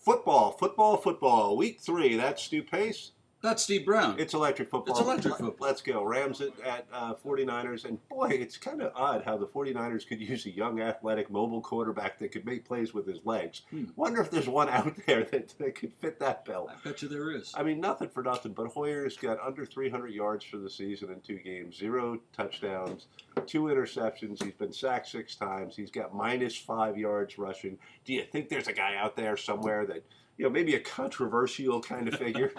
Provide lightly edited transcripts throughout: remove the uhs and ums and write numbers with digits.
Football. Week 3. That's Stu Pace. That's Steve Brown. It's electric football. It's electric football. Let's go. Rams at 49ers. And boy, it's kind of odd how the 49ers could use a young, athletic, mobile quarterback that could make plays with his legs. Wonder if there's one out there that could fit that bill. I bet you there is. I mean, nothing for nothing, but Hoyer's got under 300 yards for the season in 2 games, 0 touchdowns, 2 interceptions. He's been sacked 6 times. He's got -5 yards rushing. Do you think there's a guy out there somewhere that, maybe a controversial kind of figure?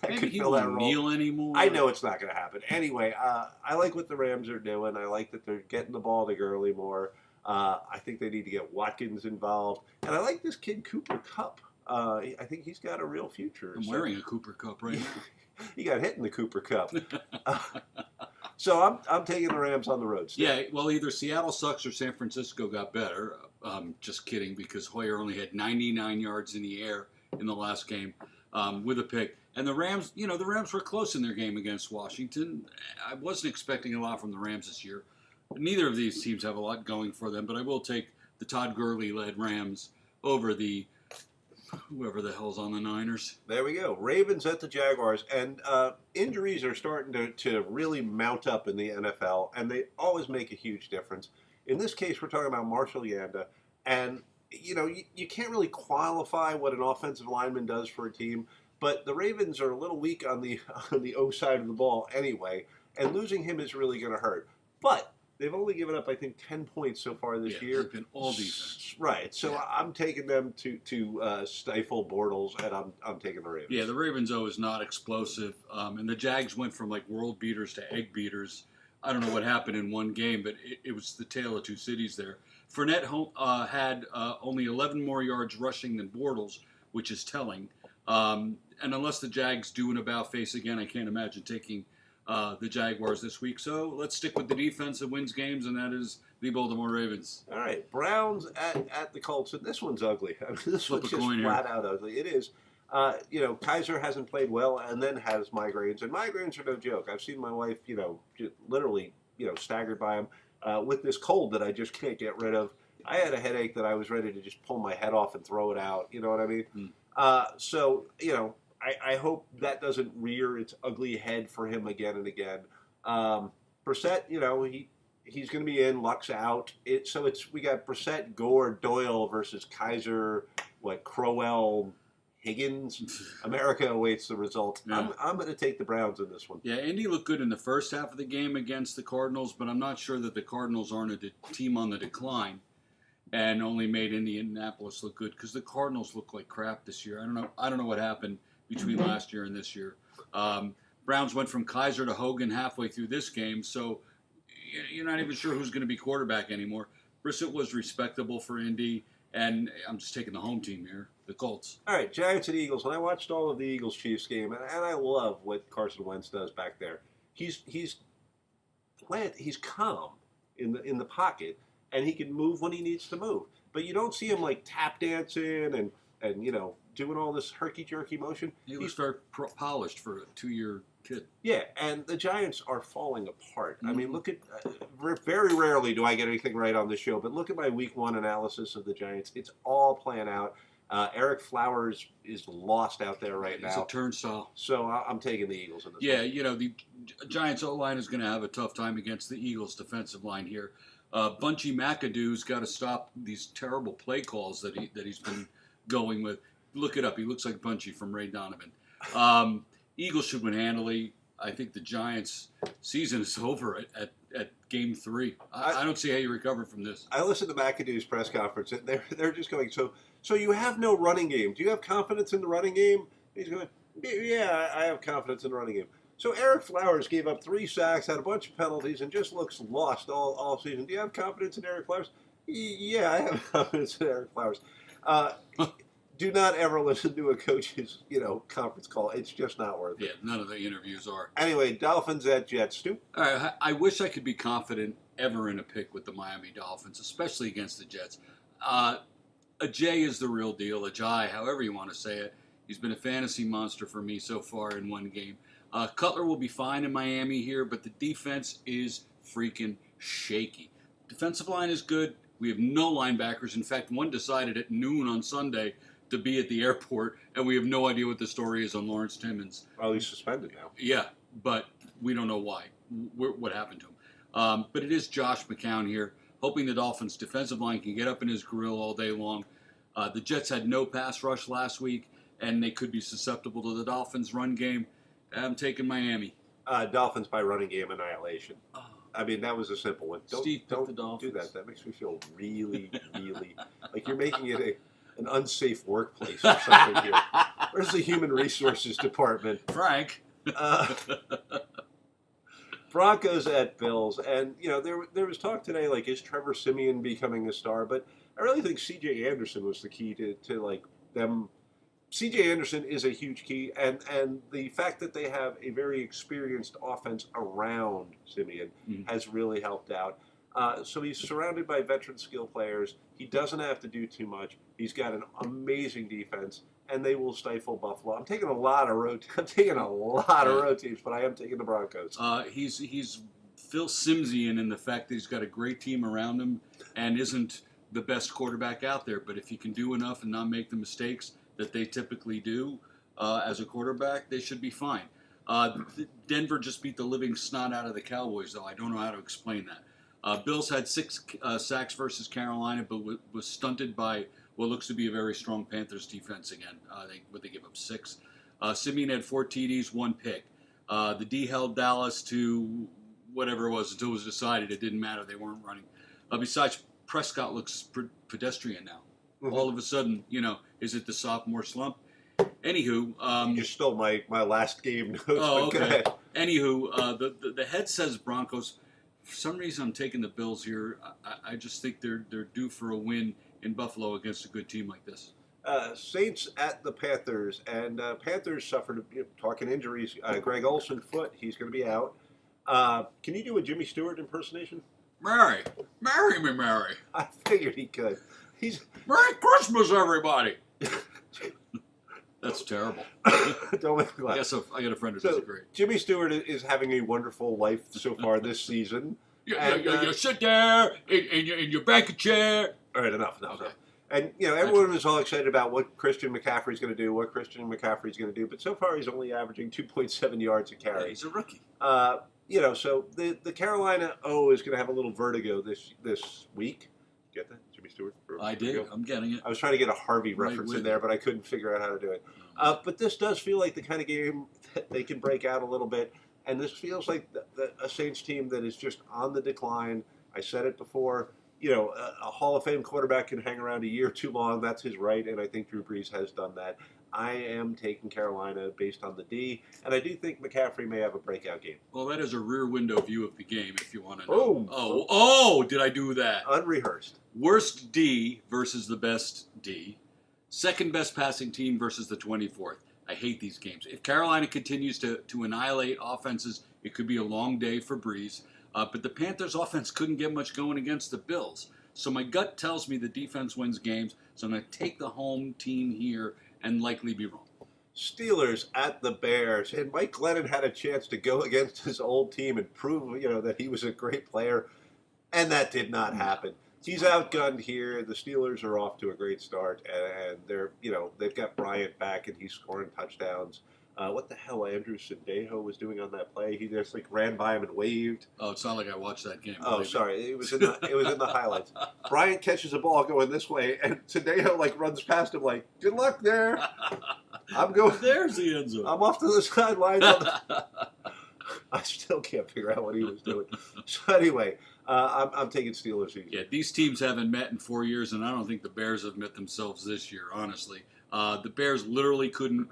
Maybe he won't kneel anymore. I know it's not going to happen. Anyway, I like what the Rams are doing. I like that they're getting the ball to Gurley more. I think they need to get Watkins involved. And I like this kid, Cooper Kupp. I think he's got a real future. I'm wearing a Cooper Kupp right now. He got hit in the Cooper Kupp. So I'm taking the Rams on the road still. Yeah, well, either Seattle sucks or San Francisco got better. Just kidding, because Hoyer only had 99 yards in the air in the last game with a pick. And the Rams, the Rams were close in their game against Washington. I wasn't expecting a lot from the Rams this year. Neither of these teams have a lot going for them, but I will take the Todd Gurley-led Rams over the whoever the hell's on the Niners. There we go. Ravens at the Jaguars. And injuries are starting to really mount up in the NFL, and they always make a huge difference. In this case, we're talking about Marshall Yanda. And, you can't really qualify what an offensive lineman does for a team. But the Ravens are a little weak on the O side of the ball anyway, and losing him is really going to hurt. But they've only given up, I think, 10 points so far this year. They've been all defense. Right. So I'm taking them to stifle Bortles, and I'm taking the Ravens. Yeah, the Ravens, though, is not explosive. And the Jags went from, world beaters to egg beaters. I don't know what happened in one game, but it was the tale of 2 cities there. Fournette had only 11 more yards rushing than Bortles, which is telling. And unless the Jags do an about-face again, I can't imagine taking the Jaguars this week. So let's stick with the defense that wins games, and that is the Baltimore Ravens. All right, Browns at the Colts. And this one's ugly. I mean, this one's just flat-out ugly. It is. Kaiser hasn't played well and then has migraines. And migraines are no joke. I've seen my wife, literally, staggered by them with this cold that I just can't get rid of. I had a headache that I was ready to just pull my head off and throw it out. You know what I mean? So, I hope that doesn't rear its ugly head for him again and again. Brissett, he's going to be in, Luck's out. We got Brissett, Gore, Doyle versus Kaiser, Crowell, Higgins. America awaits the result. Yeah. I'm going to take the Browns in this one. Yeah, Indy looked good in the first half of the game against the Cardinals, but I'm not sure that the Cardinals aren't a team on the decline. And only made Indianapolis look good because the Cardinals look like crap this year. I don't know what happened between last year and this year. Browns went from Kaiser to Hogan halfway through this game, so you're not even sure who's going to be quarterback anymore. Brissett was respectable for Indy, and I'm just taking the home team here, the Colts. All right, Giants and Eagles. When I watched all of the Eagles-Chiefs game, and I love what Carson Wentz does back there. He's calm in the pocket. And he can move when he needs to move. But you don't see him tap dancing and doing all this herky-jerky motion. He looks very polished for a 2-year kid. Yeah, and the Giants are falling apart. I mean, look at very rarely do I get anything right on this show, but look at my Week 1 analysis of the Giants. It's all playing out. Eric Flowers is lost out there right now. It's a turnstile. So I'm taking the Eagles in this one. The Giants O-line is going to have a tough time against the Eagles' defensive line here. Bunchy McAdoo's got to stop these terrible play calls that he's been going with. Look it up. He looks like Bunchy from Ray Donovan. Eagles should win handily. I think the Giants' season is over at Game 3. I don't see how you recover from this. I listened to McAdoo's press conference, and they're just going, so you have no running game. Do you have confidence in the running game? He's going, yeah, I have confidence in the running game. So Eric Flowers gave up 3 sacks, had a bunch of penalties, and just looks lost all season. Do you have confidence in Eric Flowers? Yeah, I have confidence in Eric Flowers. Do not ever listen to a coach's, conference call. It's just not worth it. Yeah, none of the interviews are. Anyway, Dolphins at Jets. Stu? All right, I wish I could be confident ever in a pick with the Miami Dolphins, especially against the Jets. Ajay is the real deal. Ajay, however you want to say it. He's been a fantasy monster for me so far in one game. Cutler will be fine in Miami here, but the defense is freaking shaky. Defensive line is good. We have no linebackers. In fact, one decided at noon on Sunday to be at the airport, and we have no idea what the story is on Lawrence Timmons. Well, he's suspended now. Yeah, but we don't know why, what happened to him. But it is Josh McCown here, hoping the Dolphins' defensive line can get up in his grill all day long. The Jets had no pass rush last week, and they could be susceptible to the Dolphins' run game. I'm taking Miami. Dolphins by running game annihilation. Oh. I mean, that was a simple one. Don't do that. That makes me feel really, really like you're making it an unsafe workplace or something here. Where's the human resources department? Frank. Broncos at Bills, and there was talk today, like, is Trevor Siemian becoming a star? But I really think C.J. Anderson was the key to like them. C.J. Anderson is a huge key, and the fact that they have a very experienced offense around Siemian has really helped out. So he's surrounded by veteran skill players. He doesn't have to do too much. He's got an amazing defense, and they will stifle Buffalo. I'm taking a lot of road teams, but I am taking the Broncos. He's Phil Simsian in the fact that he's got a great team around him and isn't the best quarterback out there. But if he can do enough and not make the mistakes that they typically do as a quarterback, they should be fine. Denver just beat the living snot out of the Cowboys, though. I don't know how to explain that. Bills had 6 sacks versus Carolina, but was stunted by what looks to be a very strong Panthers defense again. They give up 6. Simeon had 4 TDs, 1 pick. The D held Dallas to whatever it was until it was decided it didn't matter. They weren't running. Besides, Prescott looks pedestrian now. Mm-hmm. All of a sudden, is it the sophomore slump? Anywho, you stole my last game notes. Oh, okay. Anywho, the head says Broncos. For some reason, I'm taking the Bills here. I just think they're due for a win in Buffalo against a good team like this. Saints at the Panthers, and Panthers suffered talking injuries. Greg Olsen foot, he's going to be out. Can you do a Jimmy Stewart impersonation? Marry me, Mary. I figured he could. Merry Christmas, everybody. That's terrible. Don't make me laugh. Yes, I got a friend who does it great. Jimmy Stewart is having a wonderful life so far this season. You sit there in your bank chair. All right, enough. And everyone was all excited about what Christian McCaffrey's going to do, but so far he's only averaging 2.7 yards a carry. Yeah, he's a rookie. So the Carolina O is going to have a little vertigo this week. Get that, Jimmy Stewart? I did. I'm getting it. I was trying to get a Harvey reference in there, but I couldn't figure out how to do it. But this does feel like the kind of game that they can break out a little bit, and this feels like a Saints team that is just on the decline. I said it before. A Hall of Fame quarterback can hang around a year too long. That's his right, and I think Drew Brees has done that. I am taking Carolina based on the D, and I do think McCaffrey may have a breakout game. Well, that is a rear window view of the game, if you want to know. Oh, did I do that? Unrehearsed. Worst D versus the best D. Second best passing team versus the 24th. I hate these games. If Carolina continues to annihilate offenses, it could be a long day for Brees. But the Panthers' offense couldn't get much going against the Bills. So my gut tells me the defense wins games. So I'm going to take the home team here and likely be wrong. Steelers at the Bears. And Mike Glennon had a chance to go against his old team and prove, that he was a great player. And that did not happen. He's outgunned here. The Steelers are off to a great start. And they're, they've got Bryant back and he's scoring touchdowns. What the hell Andrew Sendejo was doing on that play? He just ran by him and waved. Oh, it's not like I watched that game. Oh, sorry. It was in the highlights. Bryant catches a ball going this way, and Sendejo runs past him like, "Good luck there." I'm going. There's the end zone. I'm off to the sideline. I still can't figure out what he was doing. So anyway, I'm taking Steelers. Yeah, these teams haven't met in 4 years, and I don't think the Bears have met themselves this year. Honestly, the Bears literally couldn't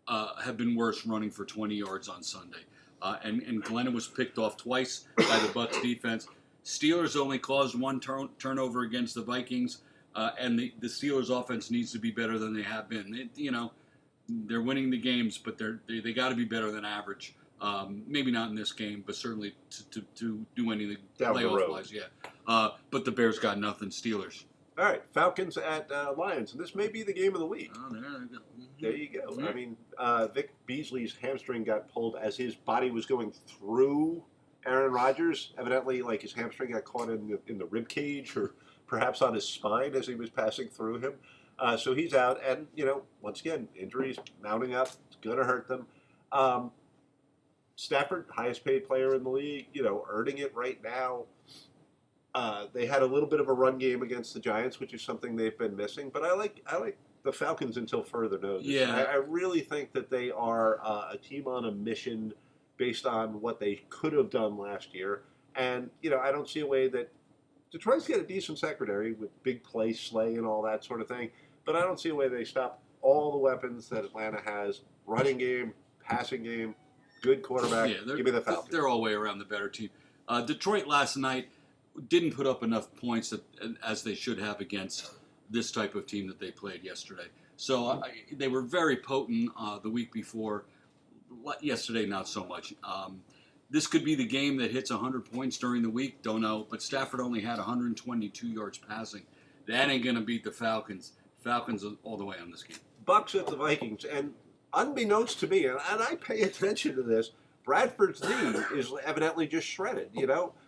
have been worse running for 20 yards on Sunday. And Glennon was picked off twice by the Bucs defense. Steelers only caused 1 turnover against the Vikings, and the Steelers offense needs to be better than they have been. They're winning the games, but they got to be better than average. Maybe not in this game, but certainly to do anything playoff-wise. Yeah. But the Bears got nothing. Steelers. All right, Falcons at Lions, and this may be the game of the week. Oh, there you go. There you go. Mm-hmm. I mean, Vic Beasley's hamstring got pulled as his body was going through Aaron Rodgers. Evidently, his hamstring got caught in the rib cage or perhaps on his spine as he was passing through him. So he's out, and once again, injuries mounting up. It's going to hurt them. Stafford, highest paid player in the league, earning it right now. They had a little bit of a run game against the Giants, which is something they've been missing. But I like the Falcons until further notice. Yeah. I really think that they are a team on a mission based on what they could have done last year. And, I don't see a way that Detroit's got a decent secondary with big play, Slay, and all that sort of thing. But I don't see a way they stop all the weapons that Atlanta has. Running game, passing game, good quarterback. Yeah, give me the Falcons. They're all way around the better team. Detroit last night didn't put up enough points as they should have against this type of team that they played yesterday. So they were very potent the week before. Yesterday, not so much. This could be the game that hits 100 points during the week. Don't know. But Stafford only had 122 yards passing. That ain't going to beat the Falcons. Falcons all the way on this game. Bucks at the Vikings. And unbeknownst to me, and I pay attention to this, Bradford's knee is evidently just shredded,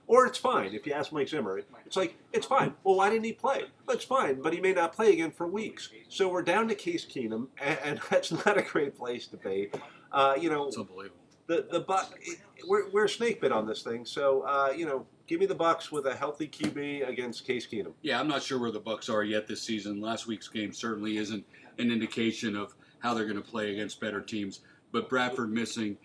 Or it's fine, if you ask Mike Zimmer. It's like, it's fine. Well, why didn't he play? Well, it's fine, but he may not play again for weeks. So we're down to Case Keenum, and that's not a great place to be. It's unbelievable. The Buck, we're snake bit on this thing. So, give me the Bucks with a healthy QB against Case Keenum. Yeah, I'm not sure where the Bucks are yet this season. Last week's game certainly isn't an indication of how they're going to play against better teams. But Bradford missing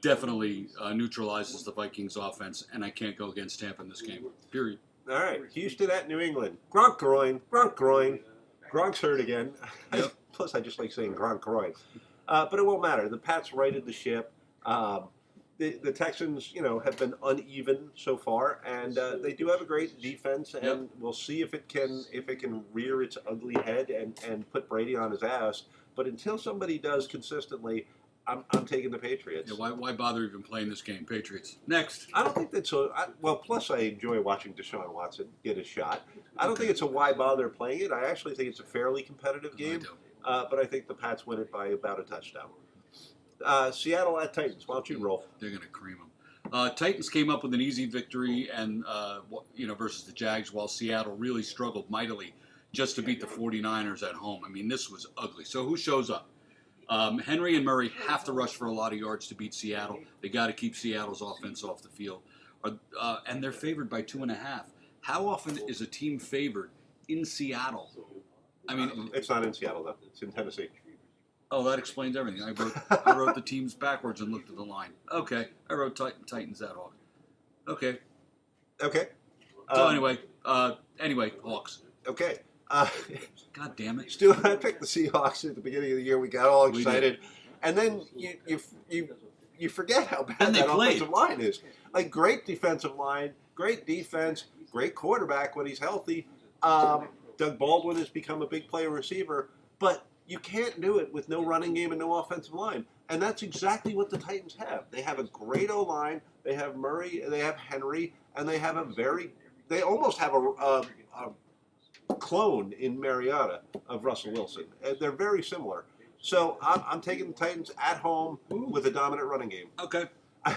definitely neutralizes the Vikings offense, and I can't go against Tampa in this game, period. All right, Houston at New England. Gronk groin. Gronk's hurt again. Yep. Plus, I just like saying Gronk groin. But it won't matter. The Pats righted the ship. The Texans, have been uneven so far, and they do have a great defense, and we'll see if it can rear its ugly head and put Brady on his ass. But until somebody does consistently, I'm taking the Patriots. Yeah, why bother even playing this game? Patriots. Next. I don't think that's so. Plus I enjoy watching Deshaun Watson get a shot. I don't think it's a why bother playing it. I actually think it's a fairly competitive game. But I think the Pats win it by about a touchdown. Seattle at Titans. Why don't you roll? They're going to cream them. Titans came up with an easy victory and versus the Jags, while Seattle really struggled mightily just to beat the 49ers at home. I mean, this was ugly. So who shows up? Henry and Murray have to rush for a lot of yards to beat Seattle. They got to keep Seattle's offense off the field. And they're favored by 2.5. How often is a team favored in Seattle? I mean, it's not in Seattle, though. It's in Tennessee. Oh, that explains everything. I wrote the teams backwards and looked at the line. Okay. I wrote Titans at Hawks. Okay. So anyway, Hawks. Okay. God damn it. Stu, I picked the Seahawks at the beginning of the year. We got all excited. And then you forget how bad that offensive line is. Like, great defensive line, great defense, great quarterback when he's healthy. Doug Baldwin has become a big play receiver. But you can't do it with no running game and no offensive line. And that's exactly what the Titans have. They have a great O-line. They have Murray. They have Henry. And they have they almost have a clone in Mariota of Russell Wilson. They're very similar. So I'm taking the Titans at home with a dominant running game. Okay. I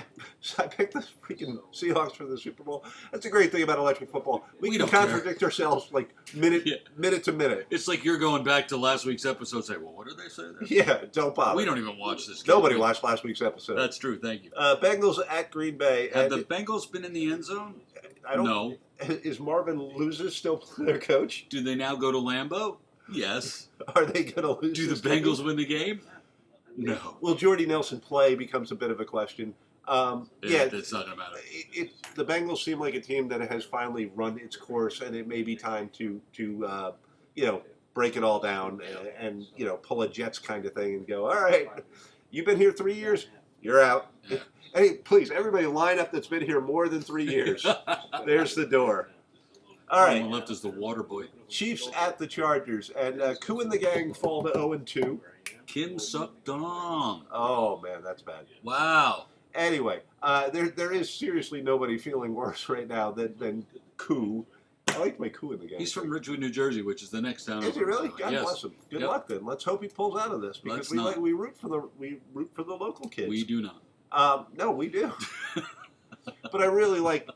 picked the freaking Seahawks for the Super Bowl. That's a great thing about electric football. We can contradict ourselves like minute to minute. It's like you're going back to last week's episode and say, well, what did they say there? Yeah, don't bother. We don't even watch this game. Nobody watched last week's episode. That's true. Thank you. Bengals at Green Bay. Have the Bengals been in the end zone? I don't know. Is Marvin Loses still their coach? Do they now go to Lambeau? Yes. Are they going to lose? Do the Bengals win the game? No. Will Jordy Nelson play becomes a bit of a question. It's not going to matter. The Bengals seem like a team that has finally run its course, and it may be time to break it all down and pull a Jets kind of thing and go, all right, you've been here 3 years, you're out. Yeah. Hey, please, everybody line up that's been here more than 3 years. There's the door. All right. On the left is the water boy. Chiefs at the Chargers, and Koo and the gang fall to 0-2. Kim Suk-dong. Oh, man, that's bad. Wow. Anyway, there is seriously nobody feeling worse right now than Koo. I like my Koo in the game. He's from Ridgewood, New Jersey, which is the next town. Is he really? God bless him. Good luck then. Let's hope he pulls out of this because we root for the local kids. We do not. No, we do. But I really like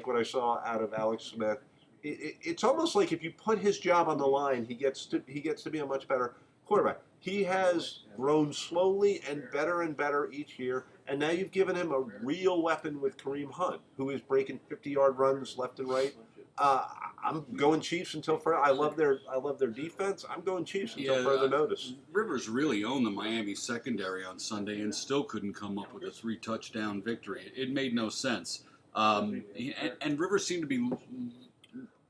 what I saw out of Alex Smith. it's almost like if you put his job on the line, he gets to be a much better quarterback. He has grown slowly and better each year, and now you've given him a real weapon with Kareem Hunt, who is breaking 50-yard runs left and right. I'm going Chiefs until further. I love their defense. I'm going Chiefs until further notice. Rivers really owned the Miami secondary on Sunday and still couldn't come up with a 3-touchdown victory. It made no sense. And Rivers seemed to be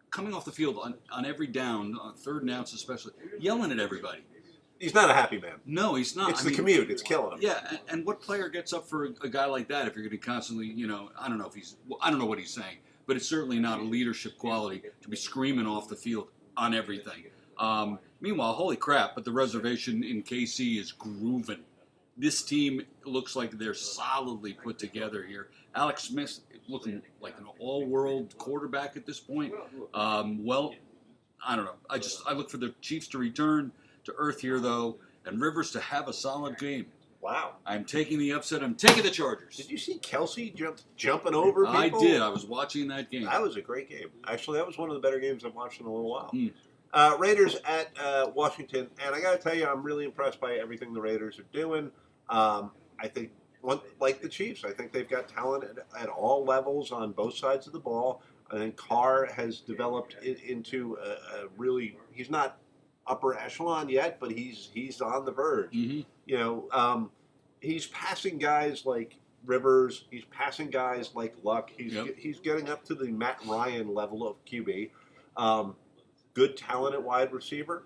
coming off the field on every down, on third and outs especially, yelling at everybody. He's not a happy man. No, he's not. It's the commute. It's killing him. Yeah, and what player gets up for a guy like that if you're going to constantly, I don't know what he's saying, but it's certainly not a leadership quality to be screaming off the field on everything. Meanwhile, holy crap, but the reservation in KC is grooving. This team looks like they're solidly put together here. Alex Smith looking like an all-world quarterback at this point. Well, I don't know. I look for the Chiefs to return to earth here, though, and Rivers to have a solid game. Wow. I'm taking the upset. I'm taking the Chargers. Did you see Kelsey jumping over people? I did. I was watching that game. That was a great game. Actually, that was one of the better games I've watched in a little while. Raiders at Washington, and I got to tell you, I'm really impressed by everything the Raiders are doing. I think, like the Chiefs, I think they've got talent at all levels on both sides of the ball. I think Carr has developed into a really, he's not upper echelon yet, but he's on the verge. Mm-hmm. He's passing guys like Rivers. He's passing guys like Luck. He's getting up to the Matt Ryan level of QB. Good talent at wide receiver.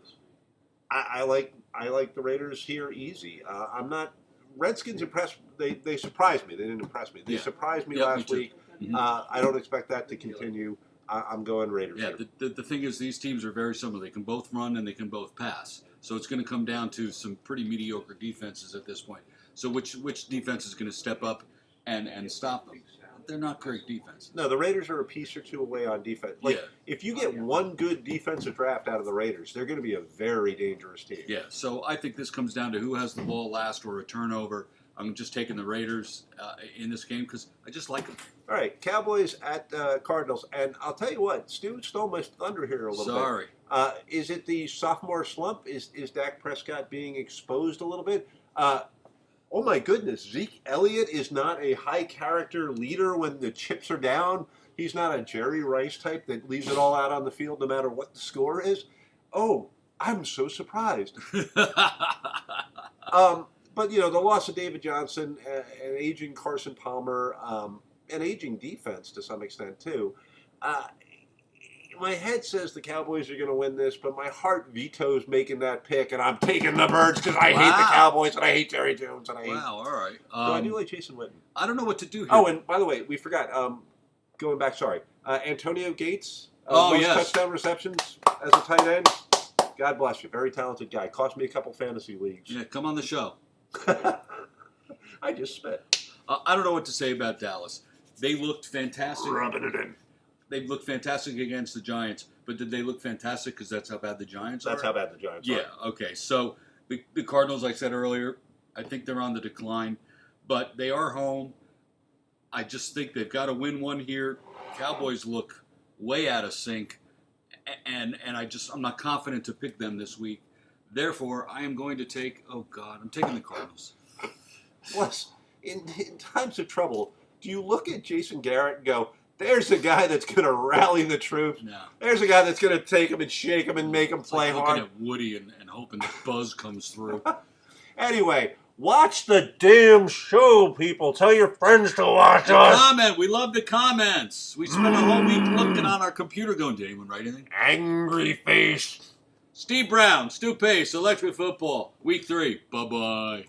I like the Raiders here easy. I'm not. Redskins impressed. They surprised me. They didn't impress me. They surprised me last week. Mm-hmm. I don't expect that to continue. I'm going Raiders. Yeah, the thing is, these teams are very similar. They can both run and they can both pass. So it's going to come down to some pretty mediocre defenses at this point. So which defense is going to step up and stop them? They're not great defense. No, the Raiders are a piece or two away on defense. If you get one good defensive draft out of the Raiders, they're going to be a very dangerous team. Yeah, so I think this comes down to who has the ball last or a turnover. I'm just taking the Raiders in this game because I just like them. All right, Cowboys at Cardinals. And I'll tell you what, Stu stole my thunder here a little bit. Sorry. Is it the sophomore slump? Is Dak Prescott being exposed a little bit? Oh, my goodness. Zeke Elliott is not a high-character leader when the chips are down. He's not a Jerry Rice type that leaves it all out on the field no matter what the score is. Oh, I'm so surprised. But, the loss of David Johnson, an aging Carson Palmer, an aging defense to some extent, too. My head says the Cowboys are going to win this, but my heart vetoes making that pick, and I'm taking the Birds because I hate the Cowboys, and I hate Jerry Jones, and I hate... Wow, all right. I do like Jason Witten. I don't know what to do here. Oh, and by the way, we forgot, going back, Antonio Gates, touchdown receptions as a tight end. God bless you. Very talented guy. Cost me a couple fantasy leagues. Yeah, come on the show. I just spit. I don't know what to say about Dallas. They looked fantastic. Rubbing it in. They looked fantastic against the Giants, but did they look fantastic because that's how bad the Giants are? That's how bad the Giants are. Yeah, okay. So the Cardinals, like I said earlier, I think they're on the decline, but they are home. I just think they've got to win one here. Cowboys look way out of sync, and I'm not confident to pick them this week. Therefore, I am going to take, I'm taking the Cardinals. Plus, in times of trouble, do you look at Jason Garrett and go, there's a guy that's going to rally the troops. No. There's a guy that's going to take him and shake him and make him play hard. Looking at Woody and hoping the buzz comes through. Anyway, watch the damn show, people. Tell your friends to watch us. Comment. We love the comments. We spent a whole week looking on our computer going, did anyone write anything? Angry face. Steve Brown, Stu Pace, Electric Football, Week 3. Bye-bye.